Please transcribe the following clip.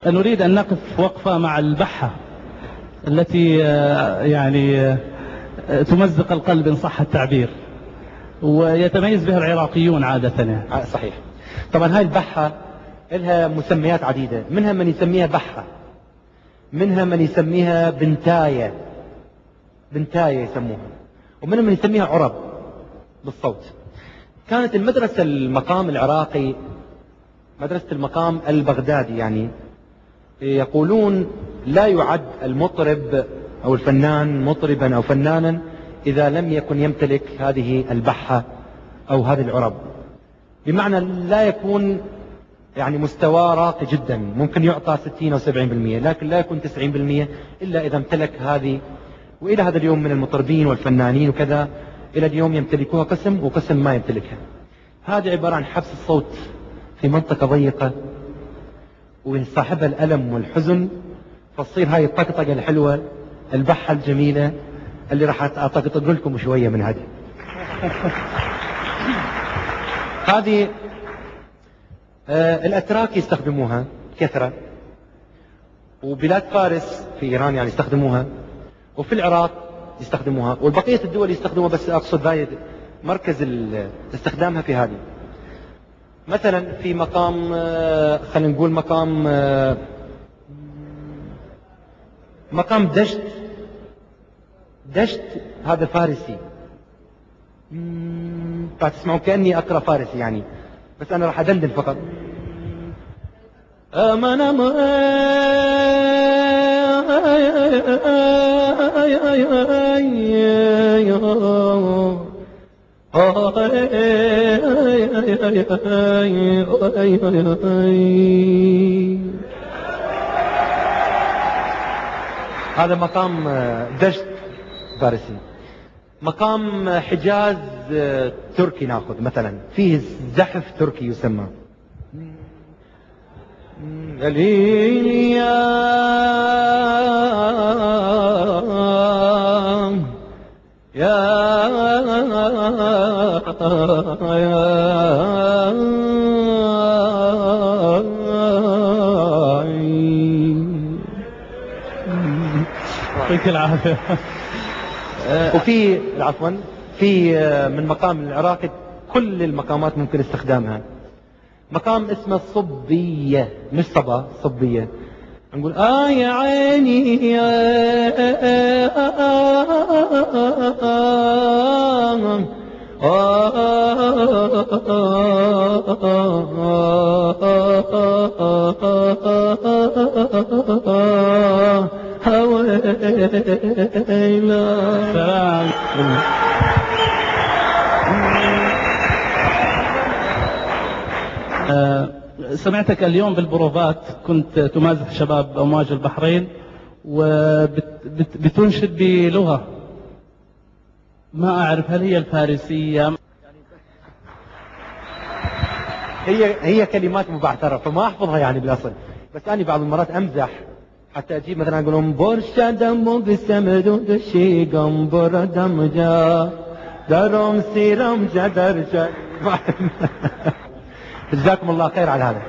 نريد أن نقف وقفة مع البحة التي يعني تمزق القلب إن صح التعبير، ويتميز بها العراقيون عادة يعني. صحيح. طبعا هاي البحة لها مسميات عديدة، منها من يسميها بحة، منها من يسميها بنتاية يسموها، ومنها من يسميها عرب بالصوت. كانت المدرسة المقام العراقي مدرسة المقام البغدادي، يعني يقولون لا يعد المطرب أو الفنان مطربا أو فنانا إذا لم يكن يمتلك هذه البحة أو هذه العرب، بمعنى لا يكون يعني مستوى راقي جدا، ممكن يعطى 60 أو 70%، لكن لا يكون 90% إلا إذا امتلك هذه. وإلى هذا اليوم من المطربين والفنانين وكذا إلى اليوم يمتلكوها قسم وقسم ما يمتلكها. هذه عبارة عن حبس الصوت في منطقة ضيقة ويصاحبها الألم والحزن، فتصير هاي الطقطقة الحلوة البحة الجميلة اللي راح أطقطق لكم شوية من هذه. هذه الأتراك يستخدموها كثرة، وبلاد فارس في إيران يعني يستخدموها، وفي العراق يستخدموها، والبقية الدول يستخدموها، بس أقصد هاي مركز استخدامها في هذه. مثلا في مقام خلينا نقول مقام دشت هذا فارسي. تسمعون كأني أقرأ فارسي يعني، بس أنا راح أدندن فقط. هذا مقام دشت فارسي. مقام حجاز تركي ناخذ مثلا، فيه زحف تركي يسمى يعطيك العافية. وفي عفوا في من مقام العراقي كل المقامات ممكن استخدامها. مقام اسمه الصبية، مش صبا، صبية. نقول يا عيني سمعتك اليوم بالبروفات كنت تمازح شباب أمواج البحرين وبتنشد بلغة ما أعرف هل هي الفارسية. هي كلمات مبعثرة فما أحفظها يعني بالأصل، بس أنا بعض المرات أمزح حتى أجيب مثلا أقول لهم برشا دم بسمدود الشيقم بردم جا درم سيرم جدرجا. جزاكم الله خير على هذا.